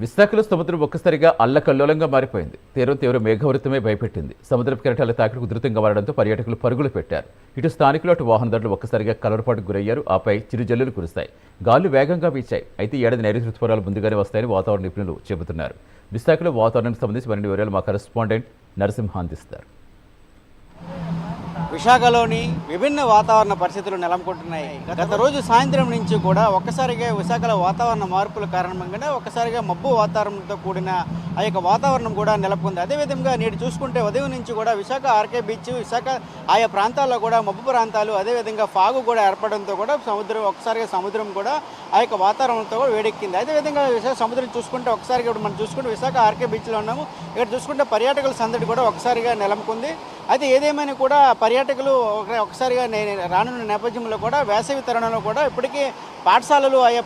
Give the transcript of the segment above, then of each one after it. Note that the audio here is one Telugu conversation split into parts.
విశాఖలో సముద్రం ఒక్కసారిగా అల్లకల్లోలంగా మారిపోయింది. తీవ్ర మేఘావృతమే భయపెట్టింది. సముద్రపు కెరటాల తాకిడి ఉధృతంగా మారడంతో పర్యాటకులు పరుగులు పెట్టారు. ఇటు స్థానికులు అటు వాహనదారులు ఒక్కసారిగా కలవరపాటుకు గురయ్యారు. ఆపై చిరుజల్లులు కురిశాయి. గాలు వేగంగా వీచాయి. అయితే ఏడాది నైరుతి ఋతుపవనాలు ముందుగానే వస్తాయని వాతావరణ నిపుణులు చెబుతున్నారు. విశాఖలో వాతావరణానికి సంబంధించి మరిన్ని వివరాలు మా కరెస్పాండెంట్ నరసింహ అందిస్తారు. విశాఖలోని విభిన్న వాతావరణ పరిస్థితులు నెలకొంటున్నాయి. గత రోజు సాయంత్రం నుంచి కూడా ఒక్కసారిగా విశాఖలో వాతావరణ మార్పుల కారణంగానే ఒక్కసారిగా మబ్బు వాతావరణంతో కూడిన ఆ యొక్క వాతావరణం కూడా నెలకొంది. అదేవిధంగా నేడు చూసుకుంటే ఉదయం నుంచి కూడా విశాఖ ఆర్కే బీచ్, విశాఖ ఆయా ప్రాంతాల్లో కూడా మబ్బు ప్రాంతాలు, అదేవిధంగా ఫాగు కూడా ఏర్పడంతో కూడా ఒక్కసారిగా సముద్రం కూడా ఆ యొక్క వాతావరణంతో కూడా వేడెక్కింది. అదేవిధంగా విశాఖ సముద్రం చూసుకుంటే ఒకసారిగా ఇప్పుడు మనం చూసుకుంటే విశాఖ ఆర్కే బీచ్లో ఉన్నాము. ఇక్కడ చూసుకుంటే పర్యాటకుల సందడి కూడా ఒకసారిగా నెలకొంది. అయితే ఏదేమైనా కూడా పర్యాటకులు ఒకసారిగా రానున్న నేపథ్యంలో కూడా వేసవి తరుణంలో కూడా ఇప్పటికీ పాఠశాలలు ఆయా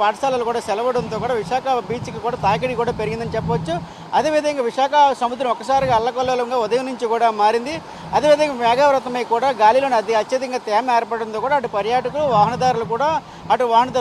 పాఠశాలలు కూడా సెలవడంతో కూడా విశాఖ బీచ్కి కూడా తాకిడి కూడా పెరిగిందని చెప్పవచ్చు. అదేవిధంగా విశాఖ సముద్రం ఒకసారిగా అల్లకల్లోలంగా ఉదయం నుంచి కూడా మారింది. అదేవిధంగా మేఘావృతమై కూడా గాలిలోని అత్యధికంగా తేమ ఏర్పడంతో కూడా అటు పర్యాటకులు, వాహనదారులు కూడా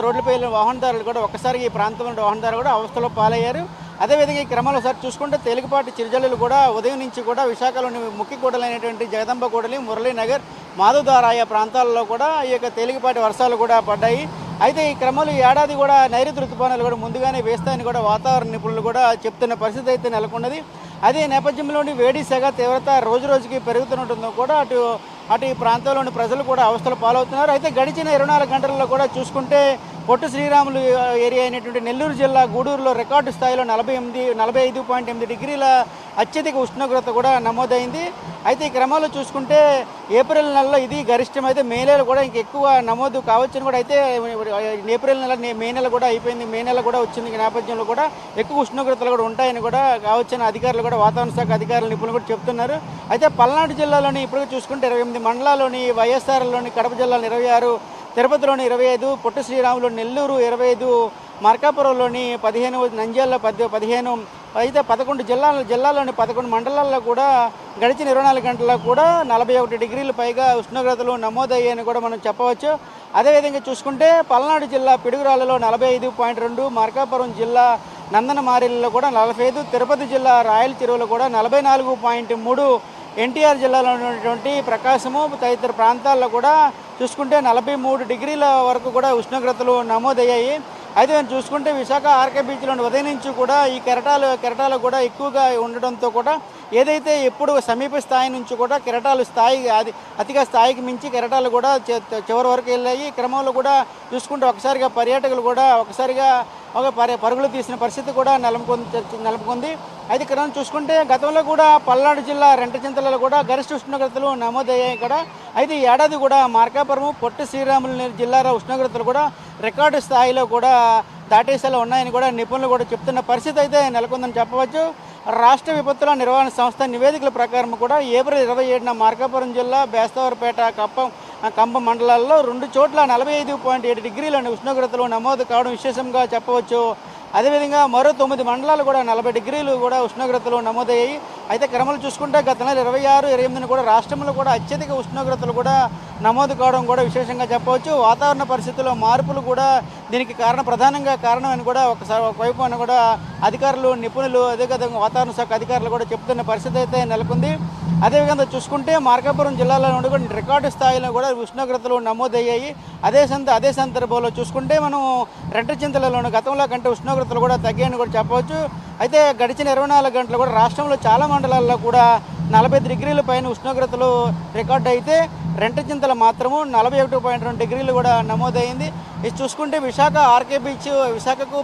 రోడ్లపై వాహనదారులు కూడా ఒక్కసారిగా ఈ ప్రాంతంలో వాహనదారులు కూడా అవస్థలో పాలయ్యారు. అదేవిధంగా ఈ క్రమంలో ఒకసారి చూసుకుంటే తేలికపాటి చిరుజల్లులు కూడా ఉదయం నుంచి కూడా విశాఖలోని ముఖ్య కూడలైనటువంటి జగదంబ కూడలి, మురళీనగర్, మాధవధార ఆయా ప్రాంతాల్లో కూడా ఈ యొక్క తేలికపాటి వర్షాలు కూడా పడ్డాయి. అయితే ఈ క్రమంలో ఈ ఏడాది కూడా నైరుతి ఋతుపవనాలు కూడా ముందుగానే వేస్తాయని కూడా వాతావరణ నిపుణులు కూడా చెప్తున్న పరిస్థితి అయితే నెలకొన్నది. అదే నేపథ్యంలోని వేడి సెగ తీవ్రత రోజు రోజుకి పెరుగుతుండటంతో కూడా అటు ఈ ప్రాంతంలోని ప్రజలు కూడా అవస్థలు పాలవుతున్నారు. అయితే గడిచిన 24 గంటల్లో కూడా చూసుకుంటే పొట్టి శ్రీరాములు ఏరియా అయినటువంటి నెల్లూరు జిల్లా గూడూరులో రికార్డు స్థాయిలో 45.8 డిగ్రీల అత్యధిక ఉష్ణోగ్రత కూడా నమోదైంది. అయితే ఈ క్రమంలో చూసుకుంటే ఏప్రిల్ నెలలో ఇది గరిష్టం. అయితే మే నెల కూడా ఇంకెక్కువ నమోదు కావచ్చని కూడా, అయితే ఏప్రిల్ నెల మే నెల కూడా అయిపోయింది, మే నెల కూడా వచ్చింది. నేపథ్యంలో కూడా ఎక్కువ ఉష్ణోగ్రతలు కూడా ఉంటాయని కూడా కావచ్చని అధికారులు కూడా వాతావరణ శాఖ అధికారులు నిపుణులు కూడా చెప్తున్నారు. అయితే పల్నాడు జిల్లాలోని ఇప్పుడు చూసుకుంటే 28 మండలాల్లోని, వైఎస్ఆర్లోని కడప జిల్లాలో 26, తిరుపతిలోని 25, పొట్టి శ్రీరాములు నెల్లూరు 25, మార్కాపురంలోని 15, నంద్యాలలో 15, అయితే 11 జిల్లాలోని 11 మండలాల్లో కూడా గడిచిన 24 గంటల్లో కూడా 41 డిగ్రీలు పైగా ఉష్ణోగ్రతలు నమోదయ్యాయని కూడా మనం చెప్పవచ్చు. అదేవిధంగా చూసుకుంటే పల్నాడు జిల్లా పిడుగురాళ్లలో 45.2, మార్కాపురం జిల్లా నందనమారిలో కూడా 45, తిరుపతి జిల్లా రాయల చెరువులో కూడా 44.3, ఎన్టీఆర్ జిల్లాలో ఉన్నటువంటి ప్రకాశము తదితర ప్రాంతాల్లో కూడా చూసుకుంటే 43 డిగ్రీల వరకు కూడా ఉష్ణోగ్రతలు నమోదయ్యాయి. అయితే మనం చూసుకుంటే విశాఖ ఆర్కే బీచ్లోని ఉదయం నుంచి కూడా ఈ కెరటాలు కూడా ఎక్కువగా ఉండడంతో కూడా ఏదైతే ఎప్పుడు సమీప స్థాయి నుంచి కూడా కెరటాలు అతిగా స్థాయికి మించి కెరటాలు కూడా చివరి వరకు వెళ్ళాయి. ఈ క్రమంలో కూడా చూసుకుంటే ఒకసారిగా పర్యాటకులు కూడా పరుగులు తీసిన పరిస్థితి కూడా నెలకొంది. అయితే ఇక్కడ చూసుకుంటే గతంలో కూడా పల్నాడు జిల్లా రెంటచింతలలో కూడా గరిష్ట ఉష్ణోగ్రతలు నమోదయ్యాయి ఇక్కడ. అయితే ఈ ఏడాది కూడా మార్కాపురం, పొట్టి శ్రీరాములు జిల్లాలో ఉష్ణోగ్రతలు కూడా రికార్డు స్థాయిలో కూడా దాటేసేలా ఉన్నాయని కూడా నిపుణులు కూడా చెప్తున్న పరిస్థితి అయితే నెలకొందని చెప్పవచ్చు. రాష్ట్ర విపత్తుల నిర్వహణ సంస్థ నివేదికల ప్రకారం కూడా ఏప్రిల్ 27న మార్కాపురం జిల్లా, బేస్తవారిపేట, కంపం మండలాల్లో 2 చోట్ల 45.7 డిగ్రీల ఉష్ణోగ్రతలు నమోదు కావడం విశేషంగా చెప్పవచ్చు. అదేవిధంగా మరో 9 మండలాలు కూడా 40 డిగ్రీలు కూడా ఉష్ణోగ్రతలు నమోదయ్యాయి. అయితే క్రమంలో చూసుకుంటే గత నెల 26, 28 కూడా రాష్ట్రంలో కూడా అత్యధిక ఉష్ణోగ్రతలు కూడా నమోదు కావడం కూడా విశేషంగా చెప్పవచ్చు. వాతావరణ పరిస్థితుల్లో మార్పులు కూడా దీనికి ప్రధానంగా కారణం అని కూడా ఒకవైపు అని కూడా అధికారులు, నిపుణులు, అదేవిధంగా వాతావరణ శాఖ అధికారులు కూడా చెప్తున్న పరిస్థితి అయితే నెలకొంది. అదేవిధంగా చూసుకుంటే మార్కాపురం జిల్లాలో నుండి కూడా రికార్డు స్థాయిలో కూడా ఉష్ణోగ్రతలు నమోదయ్యాయి. అదే సందర్భంలో చూసుకుంటే మనం రెంటచింతలలోని గతంలో కంటే ఉష్ణోగ్రతలు కూడా తగ్గాయని కూడా చెప్పవచ్చు. అయితే గడిచిన 24 గంటలు కూడా రాష్ట్రంలో చాలా మండలాల్లో కూడా 45 డిగ్రీల పైన ఉష్ణోగ్రతలు రికార్డు అయితే రెంటచింతల మాత్రము 41.2 డిగ్రీలు కూడా నమోదైంది. ఇది చూసుకుంటే విశాఖ ఆర్కే బీచ్, విశాఖకు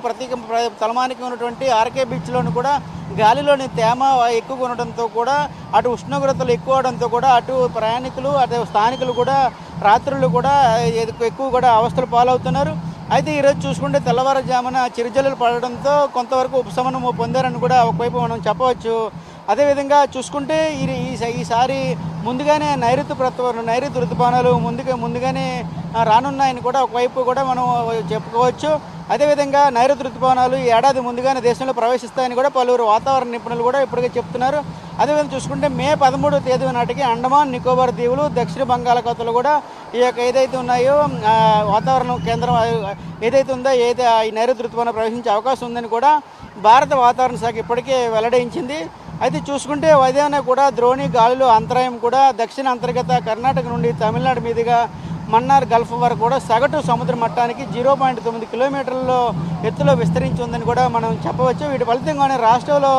తలమానికం ఉన్నటువంటి ఆర్కే బీచ్లోని కూడా గాలిలోని తేమ ఎక్కువగా ఉండడంతో కూడా అటు ఉష్ణోగ్రతలు ఎక్కువ అవడంతో కూడా అటు ప్రయాణికులు, అటు స్థానికులు కూడా రాత్రులు కూడా ఎక్కువ కూడా అవస్థలు పాలవుతున్నారు. అయితే ఈరోజు చూసుకుంటే తెల్లవారుజామున చిరుజల్లులు పడడంతో కొంతవరకు ఉపశమనం పొందారని కూడా ఒకవైపు మనం చెప్పవచ్చు. అదేవిధంగా చూసుకుంటే ఈసారి ముందుగానే నైరుతి ఋతుపవనాలు ముందుగానే రానున్నాయని కూడా ఒకవైపు కూడా మనం చెప్పుకోవచ్చు. అదేవిధంగా నైరుతి రుతుపవనాలు ఈ ఏడాది ముందుగానే దేశంలో ప్రవేశిస్తాయని కూడా పలువురు వాతావరణ నిపుణులు కూడా ఇప్పటికే చెప్తున్నారు. అదేవిధంగా చూసుకుంటే మే 13వ తేదీ నాటికి అండమాన్ నికోబార్ దీవులు దక్షిణ బంగాళాఖాతంలో కూడా ఈ యొక్క ఏదైతే ఉన్నాయో వాతావరణ కేంద్రం ఏదైతే ఉందో ఈ నైరుతి రుతుపవనం ప్రవేశించే అవకాశం ఉందని కూడా భారత వాతావరణ శాఖ ఇప్పటికే వెల్లడించింది. అయితే చూసుకుంటే ఉదయాన్నే కూడా ద్రోణి గాలులు అంతరాయం కూడా దక్షిణ అంతర్గత కర్ణాటక నుండి తమిళనాడు మీదుగా మన్నార్ గల్ఫ్ వరకు కూడా సగటు సముద్ర మట్టానికి 0.9 కిలోమీటర్ల ఎత్తులో విస్తరించి ఉందని కూడా మనం చెప్పవచ్చు. వీటి ఫలితంగానే రాష్ట్రంలో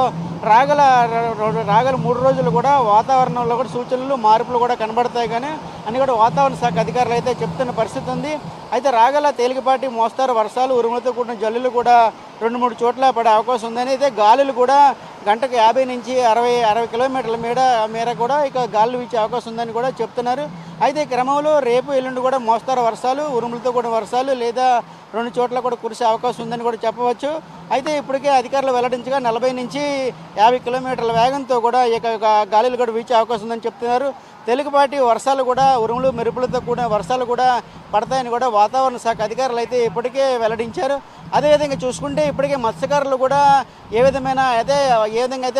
రాగల 3 రోజులు కూడా వాతావరణంలో కూడా సూచనలు మార్పులు కూడా కనబడతాయి కానీ అని కూడా వాతావరణ శాఖ అధికారులు అయితే చెప్తున్న పరిస్థితి ఉంది. అయితే రాగల తేలికపాటి మోస్తారు వర్షాలు ఉరుములతో కూడిన జల్లులు కూడా 2-3 చోట్ల పడే అవకాశం ఉందని, అయితే గాలులు కూడా గంటకు 50 నుంచి 60 కిలోమీటర్ల మేర కూడా ఇక గాలులు వీచే అవకాశం ఉందని కూడా చెప్తున్నారు. అయితే ఈ క్రమంలో రేపు ఎల్లుండి కూడా మోస్తారు వర్షాలు ఉరుములతో కూడిన వర్షాలు లేదా 2 చోట్ల కూడా కురిసే అవకాశం ఉందని కూడా చెప్పవచ్చు. అయితే ఇప్పటికే అధికారులు వెల్లడించగా 40 నుంచి 50 కిలోమీటర్ల వేగంతో కూడా ఇక గాలులు కూడా వీచే అవకాశం ఉందని చెప్తున్నారు. తేలికపాటి వర్షాలు కూడా ఉరుములు మెరుపులతో కూడిన వర్షాలు కూడా పడతాయని కూడా వాతావరణ శాఖ అధికారులు అయితే ఇప్పటికే వెల్లడించారు. అదేవిధంగా చూసుకుంటే ఇప్పటికే మత్స్యకారులు కూడా ఏ విధంగా అయితే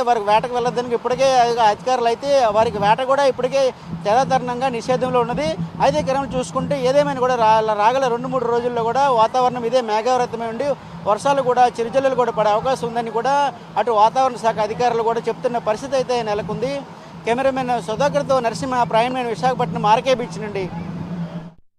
వారికి వేటకు వెళ్ళొద్దని ఇప్పటికే అధికారులు అయితే వారికి వేట కూడా ఇప్పటికే యథాతథంగా నిషేధంలో ఉన్నది. అయితే క్రమం చూసుకుంటే ఏదేమైనా కూడా రాగల 2-3 రోజుల్లో కూడా వాతావరణం ఇదే మేఘావృతమై ఉండి వర్షాలు కూడా చిరుజల్లులు కూడా పడే అవకాశం ఉందని కూడా అటు వాతావరణ శాఖ అధికారులు కూడా చెప్తున్న పరిస్థితి అయితే నెలకొంది. కెమెరామెన్ సుధాకర్తో Narasimha, prime line, Visakhapatnam, RK beach నుండి.